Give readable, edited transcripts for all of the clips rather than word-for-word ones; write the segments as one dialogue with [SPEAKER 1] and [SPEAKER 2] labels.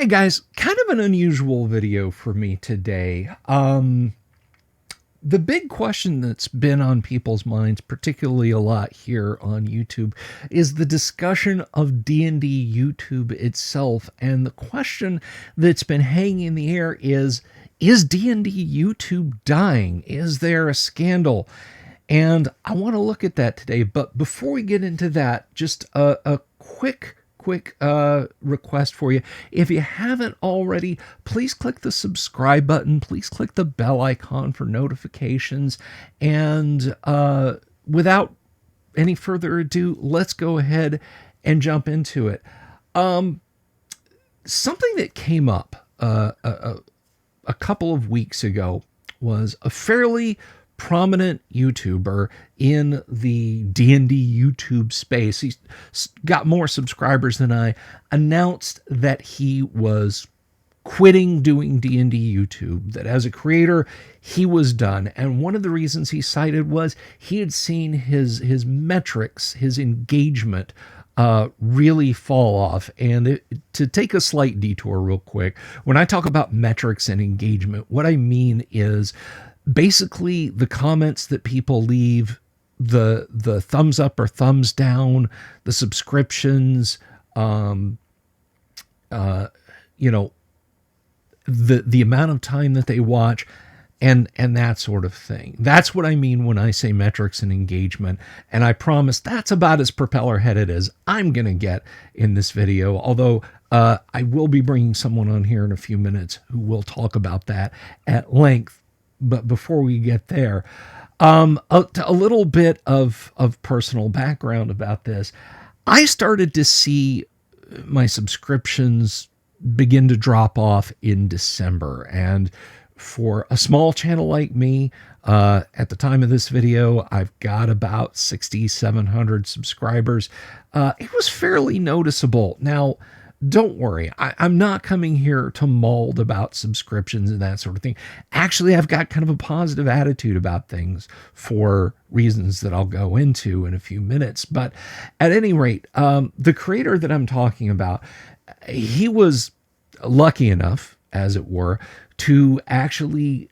[SPEAKER 1] Hey guys, kind of an unusual video for me today. The big question that's been on people's minds, particularly a lot here on YouTube, is the discussion of D&D YouTube itself. And the question that's been hanging in the air is D&D YouTube dying? Is there a scandal? And I want to look at that today. But before we get into that, just a quick request for you. If you haven't already, please click the subscribe button. Please click the bell icon for notifications. And without any further ado, let's go ahead and jump into it. Something that came up a couple of weeks ago was a fairly prominent YouTuber in the D&D YouTube space. He's got more subscribers than I, announced that he was quitting doing D&D YouTube, that as a creator, he was done. And one of the reasons he cited was he had seen his metrics, his engagement, really fall off. And to take a slight detour real quick, when I talk about metrics and engagement, what I mean is basically the comments that people leave, the thumbs up or thumbs down, the subscriptions, the amount of time that they watch, and that sort of thing. That's what I mean when I say metrics and engagement. And I promise that's about as propeller headed as I'm going to get in this video. Although I will be bringing someone on here in a few minutes who will talk about that at length. But before we get there, a little bit of personal background about this. I started to see my subscriptions begin to drop off in December. And for a small channel like me, at the time of this video, I've got about 6,700 subscribers. It was fairly noticeable. Now, don't worry, I'm not coming here to maul about subscriptions and that sort of thing. Actually, I've got kind of a positive attitude about things for reasons that I'll go into in a few minutes. But at any rate, the creator that I'm talking about, he was lucky enough, as it were, to actually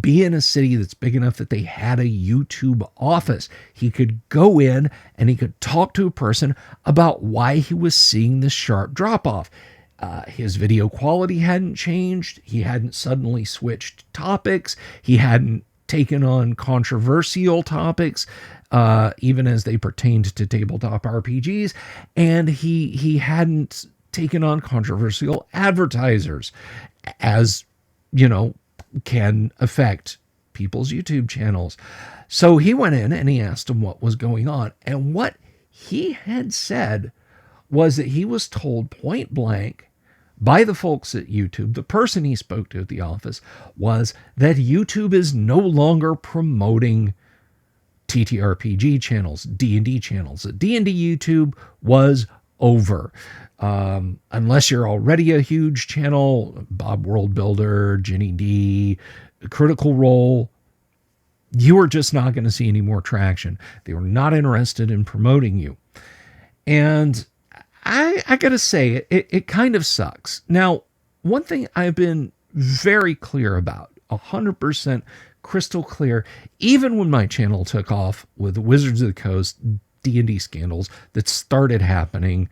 [SPEAKER 1] be in a city that's big enough that they had a YouTube office. He could go in and he could talk to a person about why he was seeing this sharp drop-off. His video quality hadn't changed. He hadn't suddenly switched topics. He hadn't taken on controversial topics, even as they pertained to tabletop RPGs. And he hadn't taken on controversial advertisers, as can affect people's YouTube channels. So he went in and he asked him what was going on. And what he had said was that he was told point blank by the folks at YouTube, the person he spoke to at the office, was that YouTube is no longer promoting TTRPG channels, D&D channels. D&D YouTube was over. Unless you're already a huge channel, Bob World Builder, Ginny D, Critical Role, you are just not going to see any more traction. They were not interested in promoting you. And I got to say, it kind of sucks. Now, one thing I've been very clear about, 100% crystal clear, even when my channel took off with Wizards of the Coast D&D scandals that started happening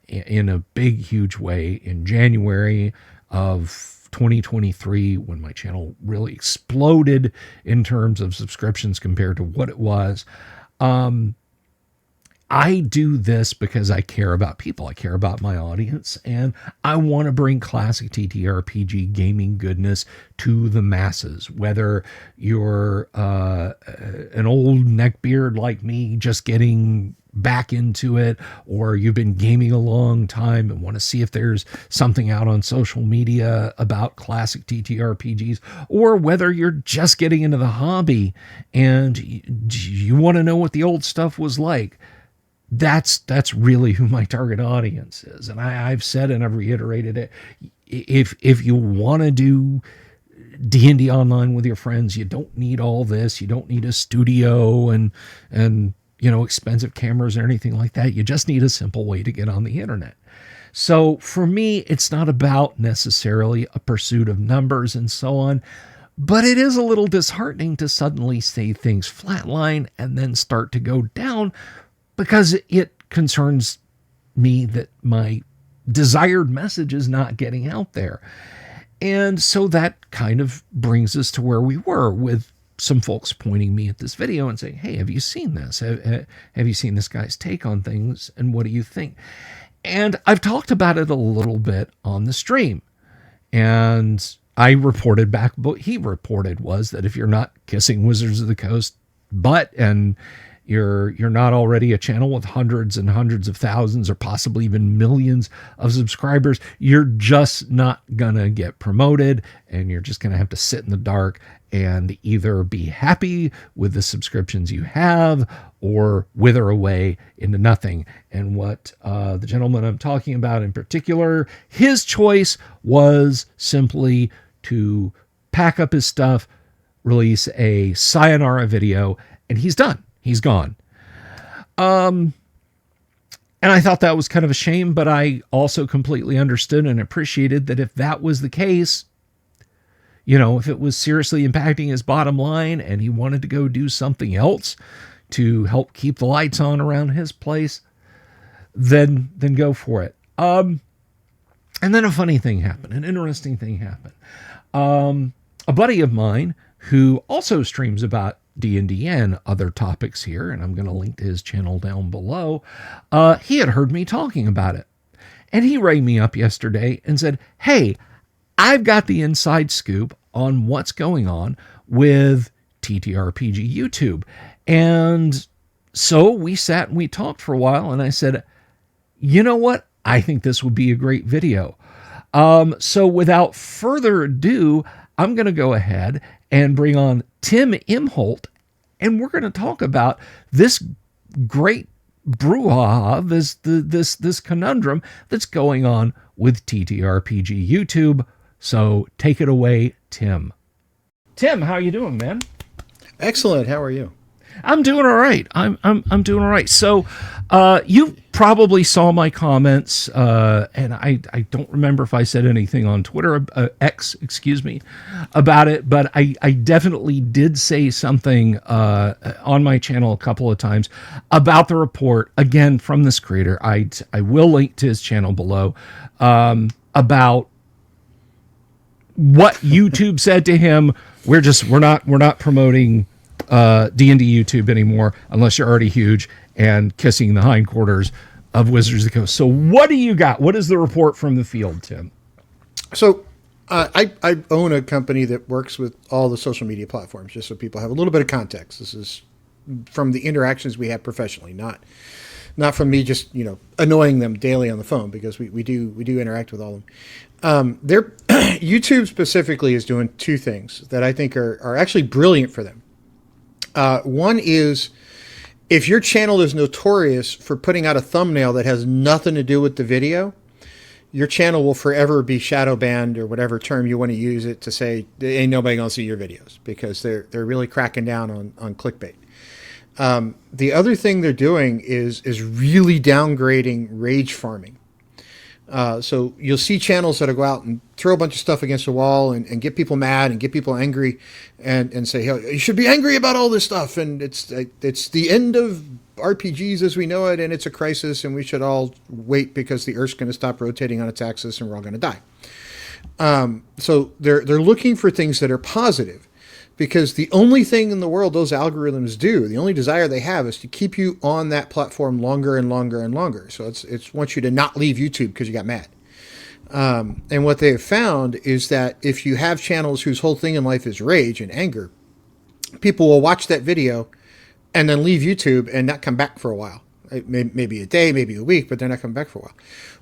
[SPEAKER 1] in a big, huge way in January of 2023, when my channel really exploded in terms of subscriptions compared to what it was. I do this because I care about people. I care about my audience, and I want to bring classic TTRPG gaming goodness to the masses. Whether you're an old neckbeard like me just getting back into it, or you've been gaming a long time and want to see if there's something out on social media about classic TTRPGs, or whether you're just getting into the hobby and you want to know what the old stuff was like. That's really who my target audience is. And I've said, and I've reiterated it, if you want to do D&D online with your friends, you don't need all this. You don't need a studio and expensive cameras or anything like that. You just need a simple way to get on the internet. So for me, it's not about necessarily a pursuit of numbers and so on, but it is a little disheartening to suddenly see things flatline and then start to go down, because it concerns me that my desired message is not getting out there. And so that kind of brings us to where we were, with some folks pointing me at this video and saying, hey, have you seen this? Have you seen this guy's take on things? And what do you think? And I've talked about it a little bit on the stream. And I reported back, what he reported was that if you're not kissing Wizards of the Coast butt, and you're not already a channel with hundreds and hundreds of thousands or possibly even millions of subscribers, you're just not gonna get promoted, and you're just gonna have to sit in the dark and either be happy with the subscriptions you have or wither away into nothing. And what the gentleman I'm talking about in particular, his choice was simply to pack up his stuff, release a sayonara video, and he's done. He's gone. And I thought that was kind of a shame, but I also completely understood and appreciated that if that was the case, you know, if it was seriously impacting his bottom line and he wanted to go do something else to help keep the lights on around his place, then go for it. And then a funny thing happened, an interesting thing happened. A buddy of mine who also streams about D&D and other topics here, and I'm going to link to his channel down below, he had heard me talking about it. And he rang me up yesterday and said, hey, I've got the inside scoop on what's going on with TTRPG YouTube. And so we sat and we talked for a while, and I said, you know what? I think this would be a great video. So without further ado, I'm going to go ahead and bring on Tim Imholt, and we're going to talk about this great brouhaha, this conundrum that's going on with TTRPG YouTube. So take it away, Tim. Tim, how you doing, man?
[SPEAKER 2] Excellent. How are you?
[SPEAKER 1] I'm doing all right. I'm doing all right. So, you probably saw my comments, and I don't remember if I said anything on Twitter, X, excuse me, about it, but I definitely did say something on my channel a couple of times about the report, again, from this creator. I will link to his channel below, about what YouTube said to him. We're not promoting D&D YouTube anymore unless you're already huge and kissing the hindquarters of Wizards of the Coast. So what do you got? What is the report from the field, Tim?
[SPEAKER 2] So I own a company that works with all the social media platforms, just so people have a little bit of context. This is from the interactions we have professionally, not from me just, annoying them daily on the phone, because we do interact with all of them. YouTube specifically is doing two things that I think are actually brilliant for them. One is, if your channel is notorious for putting out a thumbnail that has nothing to do with the video, your channel will forever be shadow banned, or whatever term you want to use it to say, ain't nobody gonna see your videos, because they're really cracking down on clickbait. The other thing they're doing is really downgrading rage farming. So you'll see channels that'll go out and throw a bunch of stuff against the wall and get people mad and get people angry, and say, hey, you should be angry about all this stuff, and it's the end of RPGs as we know it, and it's a crisis, and we should all wait because the Earth's going to stop rotating on its axis and we're all going to die. So they're looking for things that are positive, because the only thing in the world those algorithms do, the only desire they have, is to keep you on that platform longer and longer and longer. So it's wants you to not leave YouTube because you got mad. And what they have found is that if you have channels whose whole thing in life is rage and anger, people will watch that video and then leave YouTube and not come back for a while. Maybe a day, maybe a week, but they're not coming back for a while.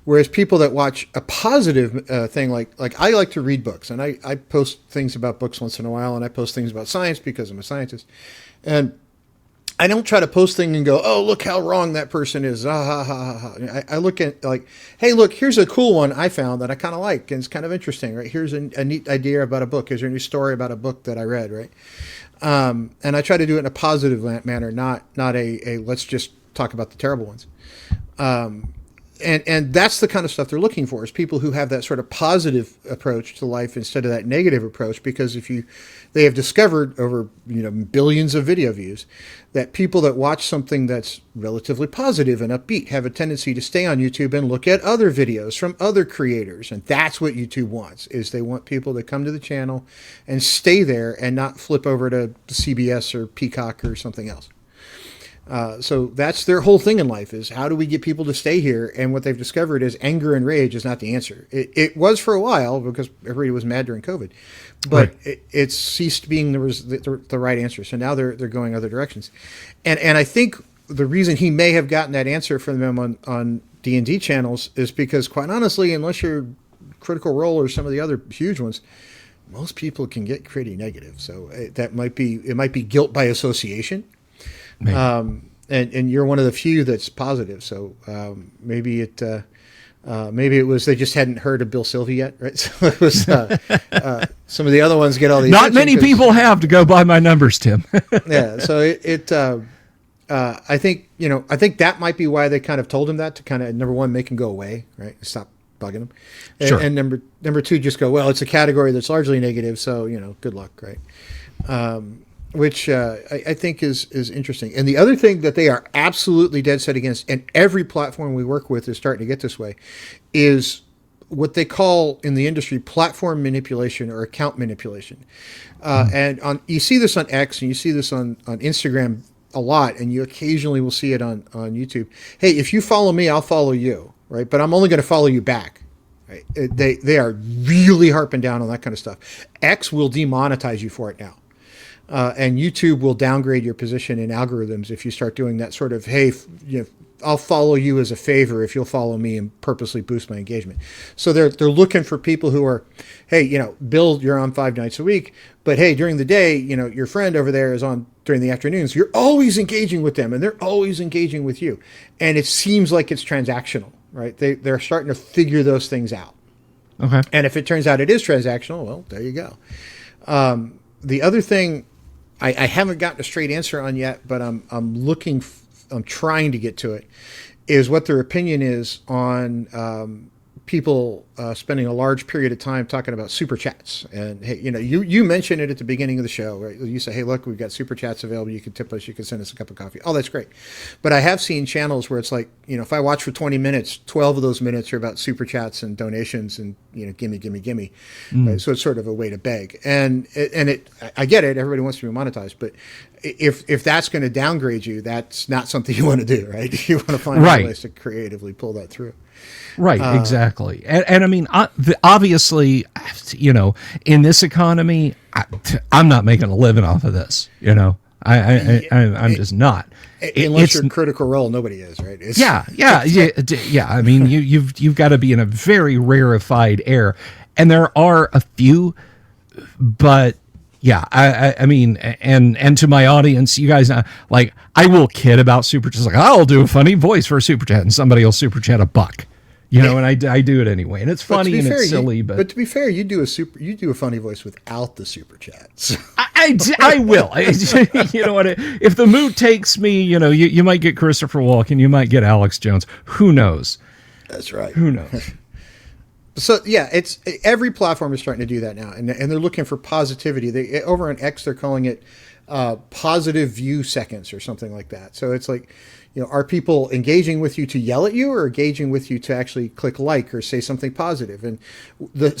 [SPEAKER 2] Whereas people that watch a positive thing, like I like to read books, and I post things about books once in a while, and I post things about science because I'm a scientist. And I don't try to post things and go, oh, look how wrong that person is. Ah, ha, ha, ha, ha. I look at, like, hey, look, here's a cool one I found that I kind of like, and it's kind of interesting, right? Here's a neat idea about a book. Here's a new story about a book that I read, right? And I try to do it in a positive manner, not a let's just talk about the terrible ones. And that's the kind of stuff they're looking for, is people who have that sort of positive approach to life instead of that negative approach. Because they have discovered over billions of video views that people that watch something that's relatively positive and upbeat have a tendency to stay on YouTube and look at other videos from other creators. And that's what YouTube wants, is they want people to come to the channel and stay there and not flip over to CBS or Peacock or something else. So that's their whole thing in life, is how do we get people to stay here? And what they've discovered is anger and rage is not the answer. It was for a while because everybody was mad during COVID, but right. It's ceased being the right answer. So now they're going other directions. And I think the reason he may have gotten that answer from them on D&D channels is because, quite honestly, unless you're Critical Role or some of the other huge ones, most people can get pretty negative. So it might be guilt by association. And you're one of the few that's positive. So maybe it was they just hadn't heard of Bill Sylvie yet, right? So it was some of the other ones get all the
[SPEAKER 1] not many people have, to go by my numbers, Tim.
[SPEAKER 2] Yeah. So I think that might be why they kind of told him that, to kind of, number one, make him go away, right? Stop bugging him.
[SPEAKER 1] Sure.
[SPEAKER 2] And number two, just go, well, it's a category that's largely negative, so good luck, right? Which I think is interesting. And the other thing that they are absolutely dead set against, and every platform we work with is starting to get this way, is what they call in the industry platform manipulation or account manipulation. And you see this on X and you see this on Instagram a lot, and you occasionally will see it on YouTube. Hey, if you follow me, I'll follow you, right? But I'm only going to follow you back. Right? They are really harping down on that kind of stuff. X will demonetize you for it now. And YouTube will downgrade your position in algorithms if you start doing that sort of, hey, I'll follow you as a favor if you'll follow me and purposely boost my engagement. So they're looking for people who are, hey, Bill, you're on 5 nights a week, but hey, during the day, your friend over there is on during the afternoons. You're always engaging with them, and they're always engaging with you. And it seems like it's transactional, right? They're starting to figure those things out.
[SPEAKER 1] Okay. And
[SPEAKER 2] if it turns out it is transactional, well, there you go. The other thing I haven't gotten a straight answer on yet, but I'm trying to get to it, is what their opinion is on people spending a large period of time talking about super chats. And hey, you mentioned it at the beginning of the show, right? You say, hey, look, we've got super chats available. You can tip us. You can send us a cup of coffee. Oh, that's great. But I have seen channels where it's like, if I watch for 20 minutes, 12 of those minutes are about super chats and donations and, gimme. Right? So it's sort of a way to beg. And I get it. Everybody wants to be monetized, but if that's going to downgrade you, that's not something you want to do, right? You want to find ways to creatively pull that through.
[SPEAKER 1] Right, exactly. And I mean, obviously, in this economy, I'm not making a living off of this, I'm just not.
[SPEAKER 2] Unless you're Critical Role, nobody is, right?
[SPEAKER 1] Yeah. I mean, you've got to be in a very rarefied air, and there are a few, but yeah, I mean, and to my audience, you guys, like, I will kid about super chats. Like, I'll do a funny voice for a super chat, and somebody will super chat $1. And I do it anyway, and it's funny and it's silly. But
[SPEAKER 2] to be fair, you do a funny voice without the super chats.
[SPEAKER 1] I will. You know what? If the mood takes me, you might get Christopher Walken, you might get Alex Jones. Who knows?
[SPEAKER 2] That's right.
[SPEAKER 1] Who knows?
[SPEAKER 2] So yeah, it's every platform is starting to do that now, and they're looking for positivity. Over on X, they're calling it positive view seconds or something like that. So it's like, are people engaging with you to yell at you, or engaging with you to actually click like or say something positive? And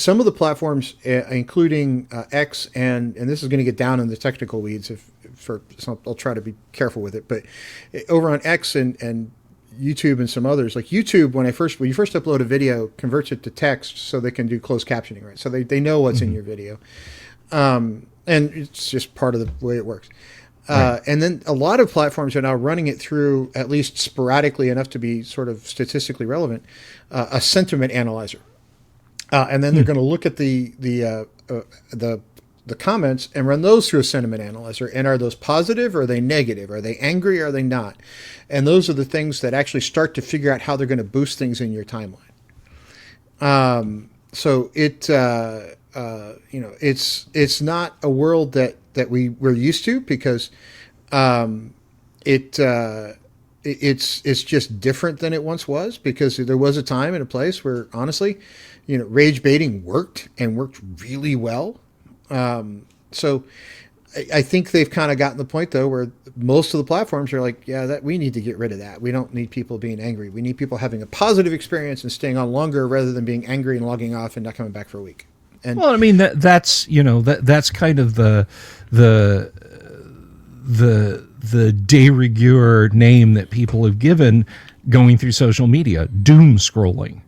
[SPEAKER 2] some of the platforms, including X, and this is going to get down in the technical weeds. I'll try to be careful with it, but over on X and YouTube and some others, like YouTube, when you first upload a video, converts it to text so they can do closed captioning, right? So they know what's in your video, and it's just part of the way it works. And then a lot of platforms are now running it through, at least sporadically enough to be sort of statistically relevant, a sentiment analyzer. And then they're going to look at the comments and run those through a sentiment analyzer. And are those positive, or are they negative? Are they angry, or are they not? And those are the things that actually start to figure out how they're going to boost things in your timeline. So it's not a world that we're used to, because it's just different than it once was, because there was a time and a place where, honestly, rage baiting worked and worked really well. So I think they've kind of gotten the point, though, where most of the platforms are like, yeah, that we need to get rid of that. We don't need people being angry. We need people having a positive experience and staying on longer, rather than being angry and logging off and not coming back for a week. And
[SPEAKER 1] well, I mean, that's that's kind of the de rigueur name that people have given going through social media: doom scrolling.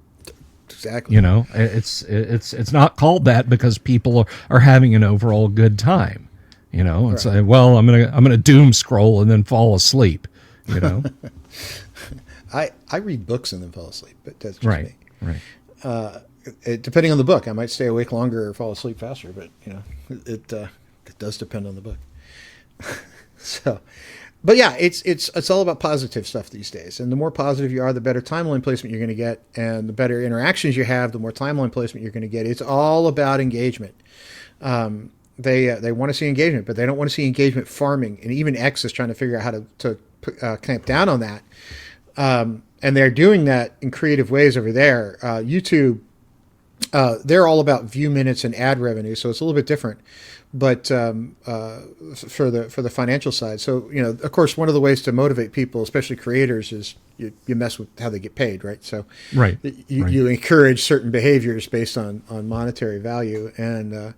[SPEAKER 2] exactly.
[SPEAKER 1] It's not called that because people are having an overall good time. It's
[SPEAKER 2] Right.
[SPEAKER 1] like, well, I'm gonna doom scroll and then fall asleep.
[SPEAKER 2] I read books and then fall asleep, but that's just
[SPEAKER 1] Right,
[SPEAKER 2] me.
[SPEAKER 1] right.
[SPEAKER 2] Depending on the book, I might stay awake longer or fall asleep faster, but it does depend on the book. So, but yeah, it's all about positive stuff these days, and the more positive you are, the better timeline placement you're going to get, and the better interactions you have, the more timeline placement you're going to get. It's all about engagement. They want to see engagement, but they don't want to see engagement farming, and even X is trying to figure out how to clamp down on that. And they're doing that in creative ways over there. YouTube, they're all about view minutes and ad revenue, so it's a little bit different. But for the financial side, so of course, one of the ways to motivate people, especially creators, is you mess with how they get paid, right? So
[SPEAKER 1] Right.
[SPEAKER 2] you encourage certain behaviors based on monetary value, and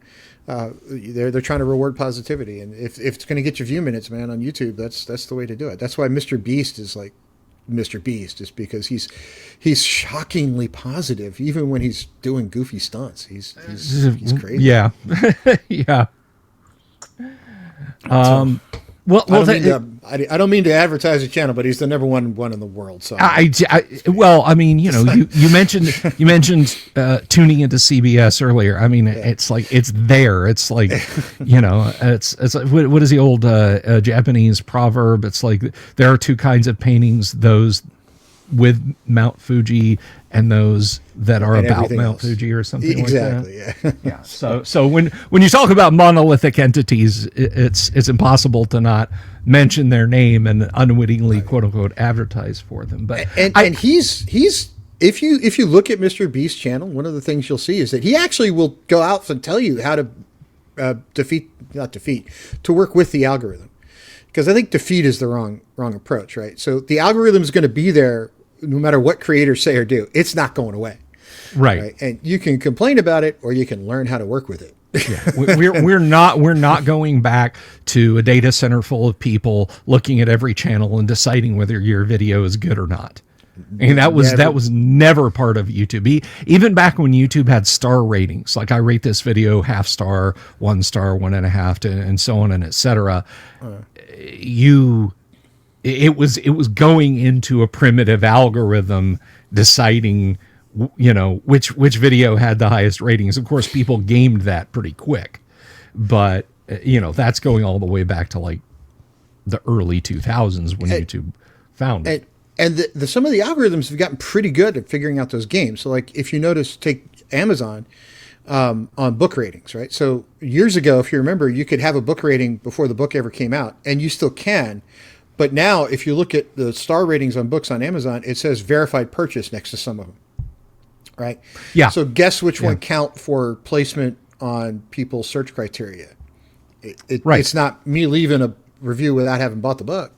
[SPEAKER 2] they're trying to reward positivity. And if it's going to get you view minutes, man, on YouTube, that's the way to do it. That's why Mr. Beast is like Mr. Beast, is because he's shockingly positive, even when he's doing goofy stunts. He's crazy.
[SPEAKER 1] Yeah. Yeah.
[SPEAKER 2] So,
[SPEAKER 1] Well,
[SPEAKER 2] I don't mean to advertise the channel, but he's the number one in the world. So
[SPEAKER 1] well, I mean, you mentioned tuning into CBS earlier. I mean, it's like it's there. It's like it's like, what is the old Japanese proverb? It's like there are two kinds of paintings: those with Mount Fuji and those that are
[SPEAKER 2] And
[SPEAKER 1] about
[SPEAKER 2] everything
[SPEAKER 1] Mount
[SPEAKER 2] else.
[SPEAKER 1] Fuji or something
[SPEAKER 2] Exactly.
[SPEAKER 1] like that.
[SPEAKER 2] Yeah.
[SPEAKER 1] Yeah. So when you talk about monolithic entities, it's impossible to not mention their name and unwittingly quote unquote advertise for them. But
[SPEAKER 2] And he's if you look at Mr. Beast's channel, one of the things you'll see is that he actually will go out and tell you how to to work with the algorithm. Because I think defeat is the wrong approach, right? So the algorithm is going to be there no matter what creators say or do. It's not going away.
[SPEAKER 1] right.
[SPEAKER 2] And you can complain about it, or you can learn how to work with it.
[SPEAKER 1] Yeah. We're not going back to a data center full of people looking at every channel and deciding whether your video is good or not. And that was never part of YouTube. Even back when YouTube had star ratings, like I rate this video half star, 1 star, 1.5, and so on and et cetera. It was going into a primitive algorithm deciding which video had the highest ratings. Of course, people gamed that pretty quick, but that's going all the way back to like the early 2000s when YouTube founded.
[SPEAKER 2] And some of the algorithms have gotten pretty good at figuring out those games. So, like, if you notice, take Amazon on book ratings, right? So years ago, if you remember, you could have a book rating before the book ever came out, and you still can. But now, if you look at the star ratings on books on Amazon, it says verified purchase next to some of them, right?
[SPEAKER 1] Yeah.
[SPEAKER 2] So guess which one count for placement on people's search criteria?
[SPEAKER 1] Right.
[SPEAKER 2] It's not me leaving a review without having bought the book.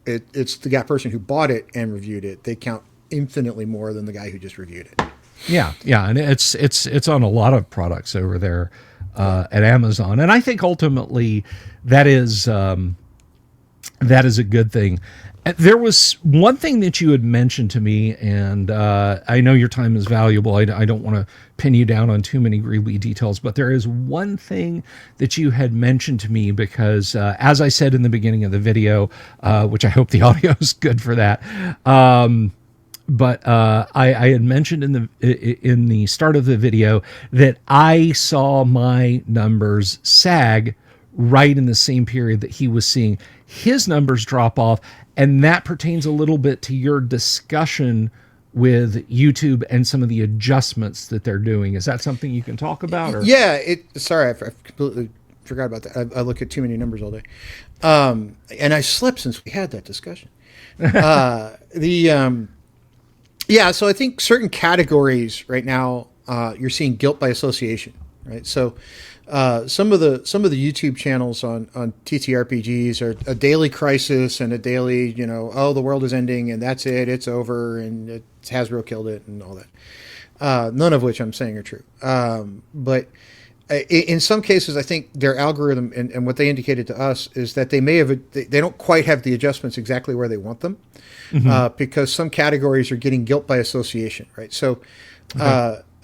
[SPEAKER 2] It's the guy person who bought it and reviewed it. They count infinitely more than the guy who just reviewed it.
[SPEAKER 1] Yeah, and it's on a lot of products over there at Amazon, and I think ultimately that is a good thing. There was one thing that you had mentioned to me, and I know your time is valuable. I don't want to pin you down on too many greedy details, but there is one thing that you had mentioned to me because, as I said in the beginning of the video, which I hope the audio is good for that, but I had mentioned in the start of the video that I saw my numbers sag right in the same period that he was seeing his numbers drop off. And that pertains a little bit to your discussion with YouTube and some of the adjustments that they're doing. Is that something you can talk about? Or?
[SPEAKER 2] Yeah. Sorry, I completely forgot about that. I look at too many numbers all day. And I slept since we had that discussion. Yeah, so I think certain categories right now, you're seeing guilt by association, right? So some of the YouTube channels on TTRPGs are a daily crisis and a daily, oh, the world is ending and that's it, it's over, and Hasbro killed it and all that. None of which I'm saying are true. But in some cases, I think their algorithm and what they indicated to us is that they don't quite have the adjustments exactly where they want them, because some categories are getting guilt by association, right? So,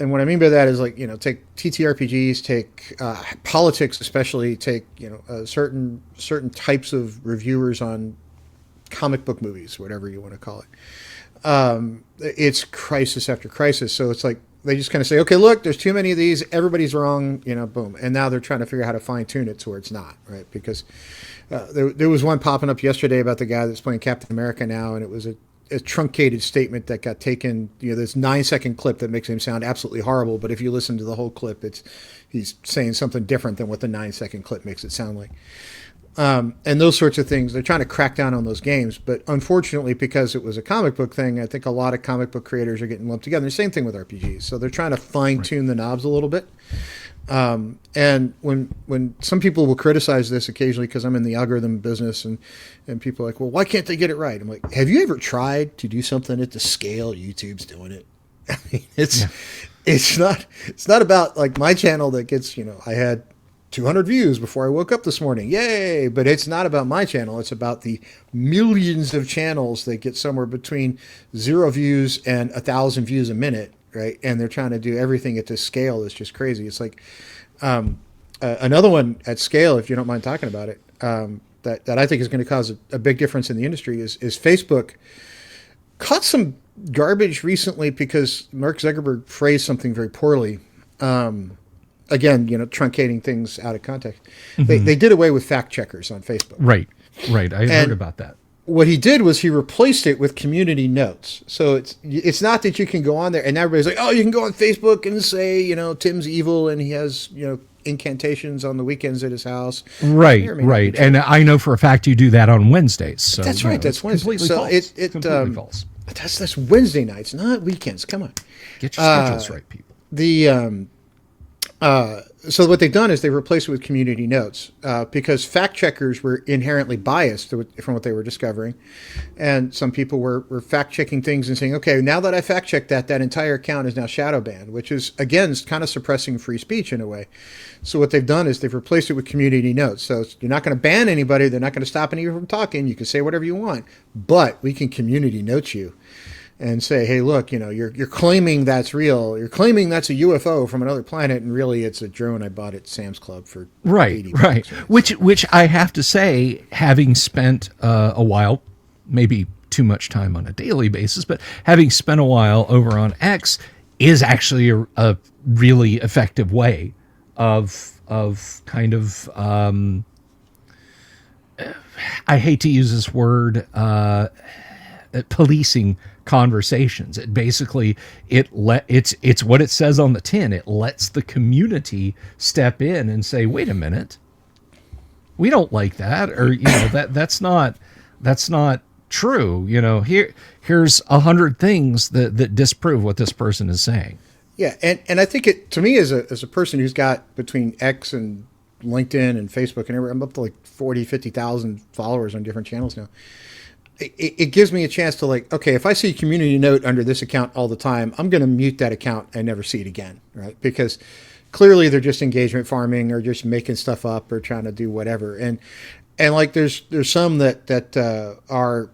[SPEAKER 2] and what I mean by that is, like, take TTRPGs, take politics, especially take certain types of reviewers on comic book movies, whatever you want to call it. It's crisis after crisis, so it's like they just kind of say, okay, look, there's too many of these, everybody's wrong, boom. And now they're trying to figure out how to fine tune it so it's not, right? Because there was one popping up yesterday about the guy that's playing Captain America now, and it was a truncated statement that got taken, this 9-second clip that makes him sound absolutely horrible. But if you listen to the whole clip, he's saying something different than what the 9-second clip makes it sound like. And those sorts of things, they're trying to crack down on those games. But unfortunately, because it was a comic book thing, I think a lot of comic book creators are getting lumped together. The same thing with RPGs. So they're trying to fine tune the knobs a little bit. And when some people will criticize this occasionally, because I'm in the algorithm business, and people are like, well, why can't they get it right? I'm like, have you ever tried to do something at the scale YouTube's doing it? I mean, it's not about like my channel that gets, I had 200 views before I woke up this morning. Yay. But it's not about my channel. It's about the millions of channels that get somewhere between 0 views and 1,000 views a minute. Right. And they're trying to do everything at this scale. It's just crazy. It's like, another one at scale, if you don't mind talking about it, that I think is going to cause a big difference in the industry is Facebook caught some garbage recently because Mark Zuckerberg phrased something very poorly. Again, truncating things out of context. They did away with fact checkers on Facebook.
[SPEAKER 1] Right. I heard about that.
[SPEAKER 2] What he did was he replaced it with community notes. So it's not that you can go on there and everybody's like, oh, you can go on Facebook and say, Tim's evil and he has, incantations on the weekends at his house.
[SPEAKER 1] Right. And I know for a fact you do that on Wednesdays. So
[SPEAKER 2] that's right. That's Wednesday.
[SPEAKER 1] Completely false. Completely false.
[SPEAKER 2] That's Wednesday nights, not weekends. Come on.
[SPEAKER 1] Get your schedules right, people.
[SPEAKER 2] So what they've done is they replaced it with community notes, because fact checkers were inherently biased from what they were discovering. And some people were fact checking things and saying, okay, now that I fact checked that entire account is now shadow banned, which is, again, kind of suppressing free speech in a way. So what they've done is they've replaced it with community notes. So you're not going to ban anybody. They're not going to stop anyone from talking. You can say whatever you want, but we can community note you and say, hey, look, you're claiming that's real. You're claiming that's a UFO from another planet, and really it's a drone I bought at Sam's Club for $80.
[SPEAKER 1] Right. Which I have to say, having spent a while, maybe too much time on a daily basis, but having spent a while over on X is actually a really effective way of kind of I hate to use this word, policing conversations. It basically it's what it says on the tin. It lets the community step in and say, wait a minute, we don't like that, or that's not true. Here's 100 things that disprove what this person is saying.
[SPEAKER 2] Yeah, and I think it, to me, as a person who's got between X and LinkedIn and Facebook and everywhere, I'm up to like 50,000 followers on different channels now. It gives me a chance to, like, okay, if I see a community note under this account all the time, I'm going to mute that account and never see it again, right? Because clearly they're just engagement farming or just making stuff up or trying to do whatever. And like there's some that are,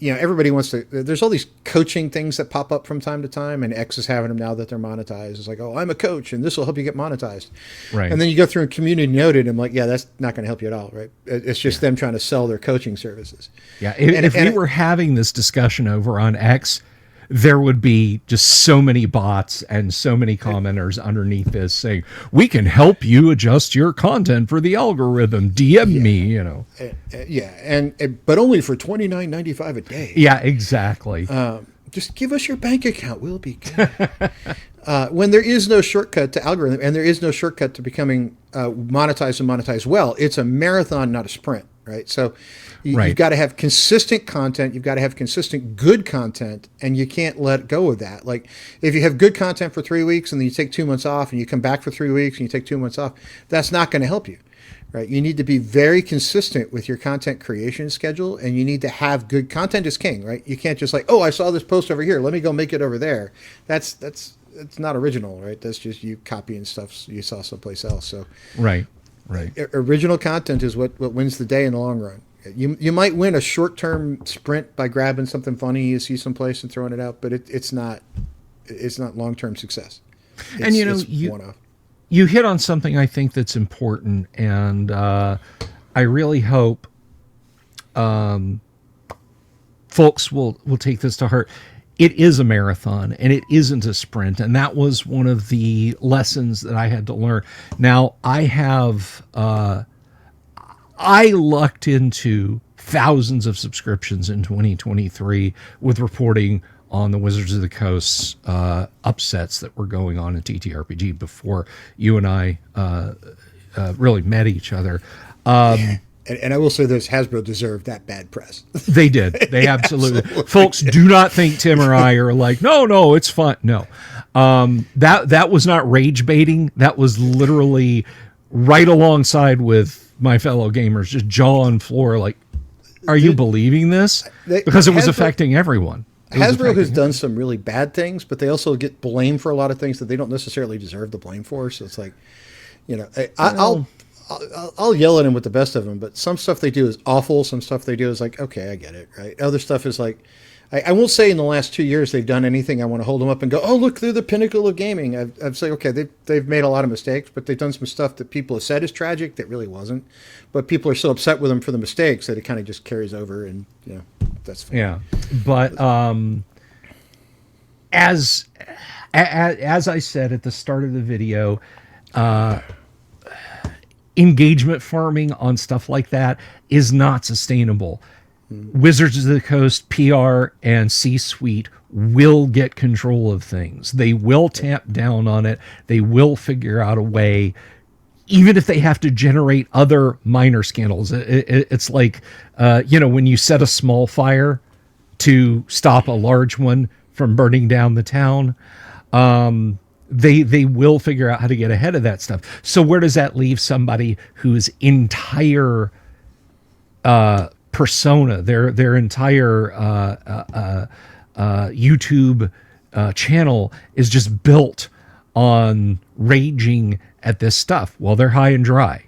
[SPEAKER 2] everybody wants to, there's all these coaching things that pop up from time to time, and X is having them now that they're monetized. It's like, oh, I'm a coach and this will help you get monetized. Right. And then you go through and community noted, and I'm like, yeah, that's not going to help you at all, right? It's just them trying to sell their coaching services.
[SPEAKER 1] Yeah. If we were having this discussion over on X, there would be just so many bots and so many commenters underneath this saying, we can help you adjust your content for the algorithm. DM me,
[SPEAKER 2] but only for $29.95 a day.
[SPEAKER 1] Yeah, exactly.
[SPEAKER 2] Just give us your bank account. We'll be good. When there is no shortcut to algorithm, and there is no shortcut to becoming monetized and monetized well, it's a marathon, not a sprint. right? So
[SPEAKER 1] Right.
[SPEAKER 2] you've got to have consistent content. You've got to have consistent good content, and you can't let go of that. Like if you have good content for 3 weeks and then you take 2 months off and you come back for 3 weeks and you take 2 months off, that's not going to help you, right? You need to be very consistent with your content creation schedule, and you need to have good content is king, right? You can't just like, oh, I saw this post over here, let me go make it over there. That's it's not original, right? That's just you copying stuff you saw someplace else. So
[SPEAKER 1] Right.
[SPEAKER 2] original content is what wins the day in the long run. You might win a short-term sprint by grabbing something funny you see someplace and throwing it out, but it's not long-term success.
[SPEAKER 1] And you hit on something I think that's important, and I really hope folks will take this to heart. It is a marathon, and it isn't a sprint, and that was one of the lessons that I had to learn. Now, I lucked into thousands of subscriptions in 2023 with reporting on the Wizards of the Coast's upsets that were going on in TTRPG before you and I really met each other.
[SPEAKER 2] And I will say this, Hasbro deserved that bad press.
[SPEAKER 1] They did. They absolutely. Folks, do not think Tim or I are like, no, it's fun. No. That was not rage baiting. That was literally right alongside with my fellow gamers, just jaw on floor, like, are you believing this? Because it was affecting everyone.
[SPEAKER 2] Hasbro has done some really bad things, but they also get blamed for a lot of things that they don't necessarily deserve the blame for. So it's like, I'll yell at them with the best of them, but some stuff they do is awful. Some stuff they do is like, okay, I get it, right? Other stuff is like, I won't say in the last 2 years they've done anything I want to hold them up and go, oh, look, they're the pinnacle of gaming. I'd say, okay, they've made a lot of mistakes, but they've done some stuff that people have said is tragic that really wasn't. But people are so upset with them for the mistakes that it kind of just carries over, and that's fine.
[SPEAKER 1] Yeah, but as I said at the start of the video, engagement farming on stuff like that is not sustainable. Wizards of the Coast PR and C-suite will get control of things. They will tamp down on it. They will figure out a way, even if they have to generate other minor scandals. It's like, when you set a small fire to stop a large one from burning down the town, they will figure out how to get ahead of that stuff. So where does that leave somebody whose entire persona, their entire YouTube channel is just built on raging at this stuff? Well, they're high and dry.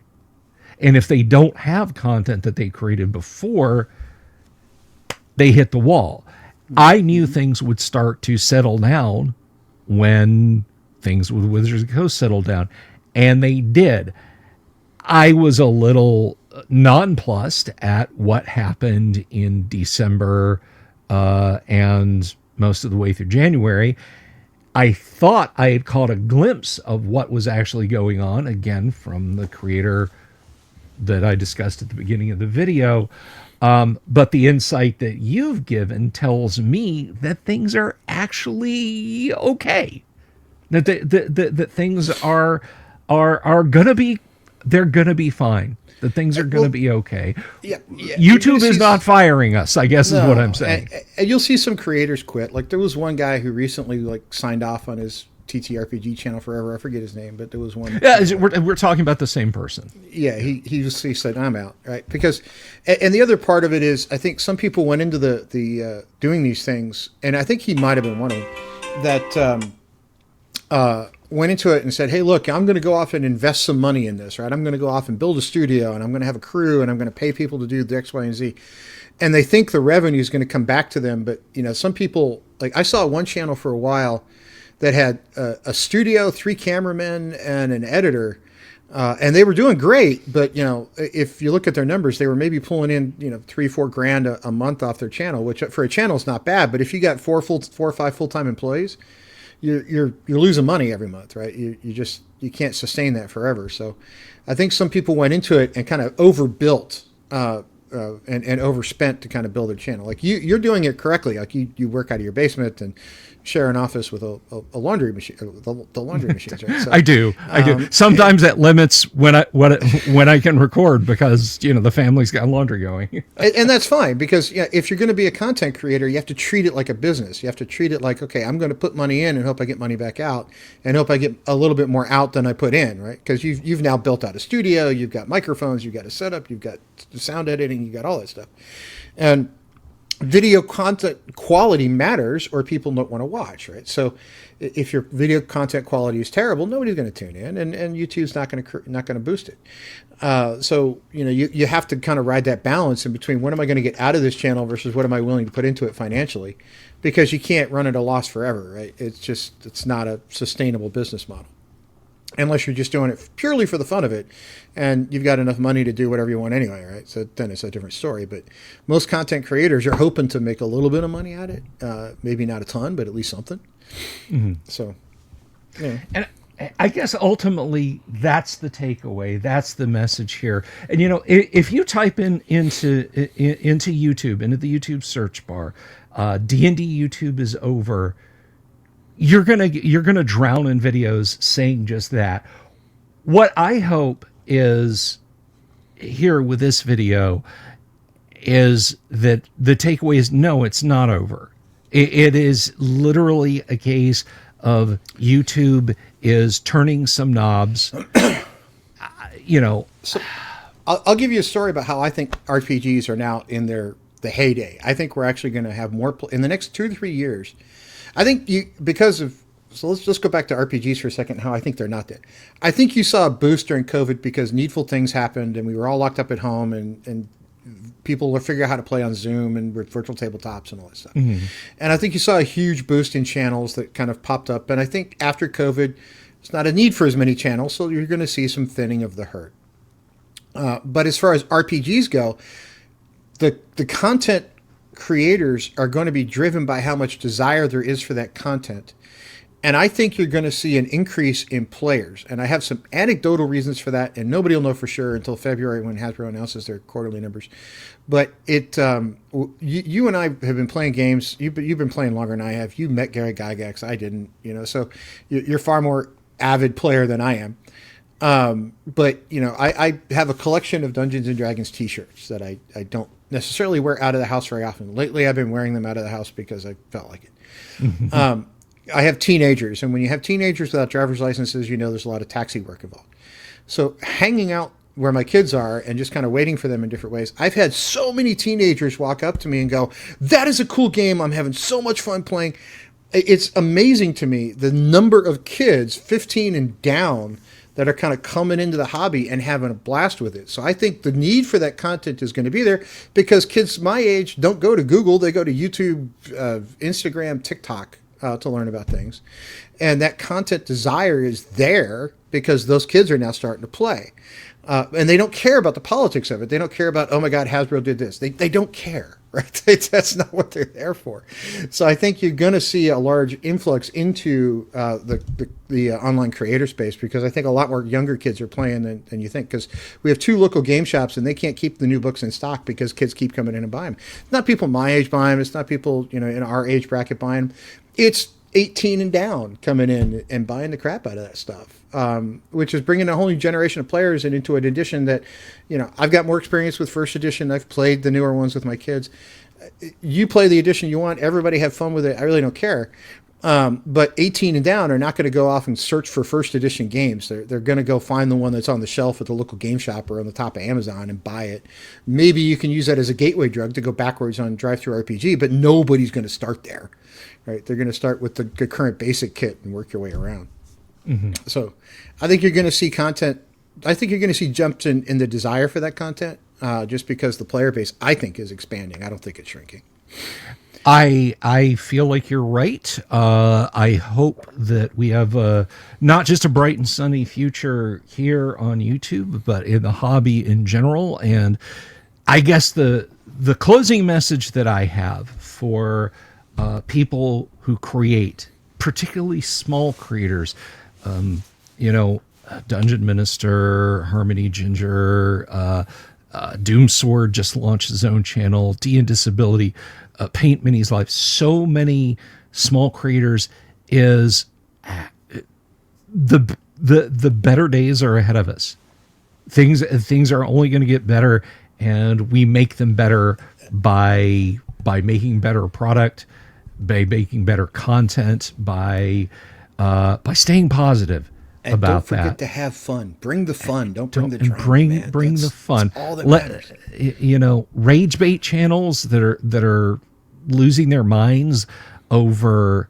[SPEAKER 1] And if they don't have content that they created before, they hit the wall. I knew things would start to settle down when things with Wizards of the Coast settled down, and they did. I was a little nonplussed at what happened in December and most of the way through January. I thought I had caught a glimpse of what was actually going on, again, from the creator that I discussed at the beginning of the video. But the insight that you've given tells me that things are actually okay. That things are gonna be, they're gonna be fine. That things are gonna be okay. Yeah, YouTube is not firing us, I guess, is what I'm saying.
[SPEAKER 2] And you'll see some creators quit. Like there was one guy who recently signed off on his TTRPG channel forever. I forget his name, but there was one.
[SPEAKER 1] Yeah, we're talking about the same person.
[SPEAKER 2] Yeah, he said, I'm out, right? Because, and the other part of it is, I think some people went into the doing these things, and I think he might have been one of them, that went into it and said, hey, look, I'm going to go off and invest some money in this, right? I'm going to go off and build a studio, and I'm going to have a crew, and I'm going to pay people to do the X, Y, and Z. And they think the revenue is going to come back to them. But, some people, like I saw one channel for a while that had a studio, 3 cameramen, and an editor. And they were doing great. But, if you look at their numbers, they were maybe pulling in, $3-4 grand a month off their channel, which for a channel is not bad. But if you got 4 or 5 full-time employees, you're losing money every month, right? You can't sustain that forever. So I think some people went into it and kind of overbuilt and overspent to kind of build their channel. Like you're doing it correctly. Like you work out of your basement and share an office with a laundry machine, the laundry machines. Right? So,
[SPEAKER 1] I do. Sometimes that limits when I can record because the family's got laundry going.
[SPEAKER 2] And that's fine because if you're going to be a content creator, you have to treat it like a business. You have to treat it like, okay, I'm going to put money in and hope I get money back out, and hope I get a little bit more out than I put in, right? Because you've now built out a studio, you've got microphones, you've got a setup, you've got sound editing, you've got all that stuff, and video content quality matters or people don't want to watch, right? So if your video content quality is terrible, nobody's going to tune in, and YouTube's not going to boost it. So you have to kind of ride that balance in between what am I going to get out of this channel versus what am I willing to put into it financially, because you can't run at a loss forever, right? It's not a sustainable business model unless you're just doing it purely for the fun of it and you've got enough money to do whatever you want anyway, right? So then it's a different story. But most content creators are hoping to make a little bit of money at it. Maybe not a ton, but at least something. Mm-hmm. So, yeah.
[SPEAKER 1] And I guess ultimately that's the takeaway. That's the message here. And, if you type into YouTube, into the YouTube search bar, D&D YouTube is over, you're gonna drown in videos saying just that. What I hope is here with this video is that the takeaway is no, it's not over. It is literally a case of YouTube is turning some knobs.
[SPEAKER 2] So I'll give you a story about how I think RPGs are now in the heyday. I think we're actually going to have more in the next 2 to 3 years. I think so let's just go back to RPGs for a second, how I think they're not dead. I think you saw a boost during COVID because needful things happened and we were all locked up at home and people were figuring out how to play on Zoom and with virtual tabletops and all that stuff. Mm-hmm. And I think you saw a huge boost in channels that kind of popped up. And I think after COVID, it's not a need for as many channels, so you're going to see some thinning of the herd. But as far as RPGs go, the content creators are going to be driven by how much desire there is for that content. And I think you're going to see an increase in players. And I have some anecdotal reasons for that, and nobody will know for sure until February when Hasbro announces their quarterly numbers. But you and I have been playing games. You've been playing longer than I have. You met Gary Gygax. I didn't, so you're far more avid player than I am. But I have a collection of Dungeons and Dragons t-shirts that I don't necessarily wear out of the house very often. Lately, I've been wearing them out of the house because I felt like it. I have teenagers, and when you have teenagers without driver's licenses, there's a lot of taxi work involved. So hanging out where my kids are and just kind of waiting for them in different ways. I've had so many teenagers walk up to me and go, "That is a cool game. I'm having so much fun playing." It's amazing to me the number of kids 15 and down that are kind of coming into the hobby and having a blast with it. So I think the need for that content is going to be there because kids my age don't go to Google. They go to YouTube, Instagram, TikTok to learn about things. And that content desire is there because those kids are now starting to play. And they don't care about the politics of it. They don't care about, oh my God, Hasbro did this. They don't care, right? That's not what they're there for. So I think you're going to see a large influx into the online creator space because I think a lot more younger kids are playing than you think. Because we have 2 local game shops and they can't keep the new books in stock because kids keep coming in and buying them. It's not people my age buying them. It's not people in our age bracket buying them. It's 18 and down coming in and buying the crap out of that stuff, which is bringing a whole new generation of players and into an edition that, I've got more experience with first edition. I've played the newer ones with my kids. You play the edition you want. Everybody have fun with it. I really don't care. But 18 and down are not going to go off and search for first edition games. They're going to go find the one that's on the shelf at the local game shop or on the top of Amazon and buy it. Maybe you can use that as a gateway drug to go backwards on Drive-Thru RPG, but nobody's going to start there. Right, they're going to start with the current basic kit and work your way around. Mm-hmm. So I think you're going to see content. I think you're going to see jumps in the desire for that content just because the player base, I think, is expanding. I don't think it's shrinking.
[SPEAKER 1] I feel like you're right. I hope that we have not just a bright and sunny future here on YouTube, but in the hobby in general. And I guess the closing message that I have for people who create, particularly small creators, Dungeon Minister, Harmony Ginger, Doomsword just launched his own channel. D and Disability, Paint Minis Life. So many small creators. Is the better days are ahead of us. Things are only going to get better, and we make them better by making better product, by making better content, by staying positive.
[SPEAKER 2] And
[SPEAKER 1] about
[SPEAKER 2] don't forget
[SPEAKER 1] that.
[SPEAKER 2] to have fun. Bring the fun. Don't bring the drama.
[SPEAKER 1] Bring the fun.
[SPEAKER 2] That's all that matters.
[SPEAKER 1] Rage bait channels that are losing their minds over,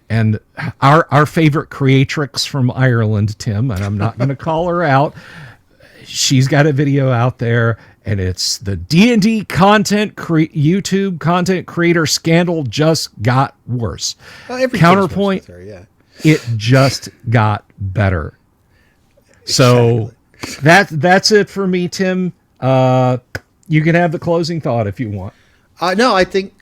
[SPEAKER 1] and our favorite creatrix from Ireland, Tim, and I'm not going to call her out. She's got a video out there, and it's the D&D YouTube content creator scandal just got worse.
[SPEAKER 2] Well,
[SPEAKER 1] Counterpoint.
[SPEAKER 2] Her, yeah.
[SPEAKER 1] It just got better. So that's it for me, Tim. You can have the closing thought if you want.
[SPEAKER 2] No, I think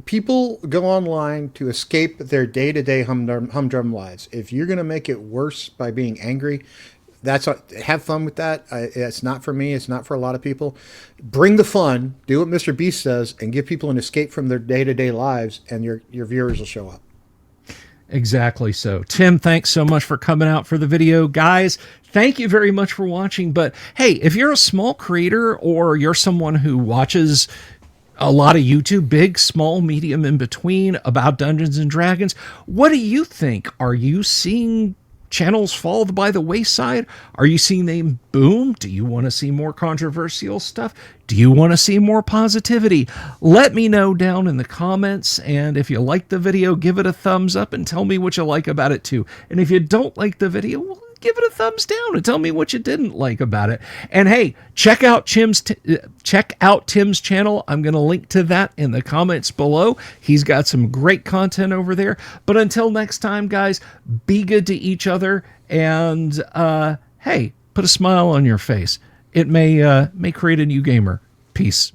[SPEAKER 2] people go online to escape their day-to-day humdrum lives. If you're going to make it worse by being angry, have fun with that. It's not for me. It's not for a lot of people. Bring the fun. Do what Mr. Beast says, and give people an escape from their day-to-day lives, and your viewers will show up.
[SPEAKER 1] Exactly so. Tim, thanks so much for coming out for the video. Guys, thank you very much for watching. But hey, if you're a small creator or you're someone who watches a lot of YouTube, big, small, medium, in between, about Dungeons and Dragons, what do you think? Are you seeing channels fall by the wayside? Are you seeing them boom? Do you want to see more controversial stuff? Do you want to see more positivity? Let me know down in the comments, and if you like the video, give it a thumbs up and tell me what you like about it too. And if you don't like the video, well, give it a thumbs down and tell me what you didn't like about it. And hey, check out Tim's channel. I'm going to link to that in the comments below. He's got some great content over there. But until next time, guys, be good to each other, and hey, put a smile on your face. It may create a new gamer. Peace.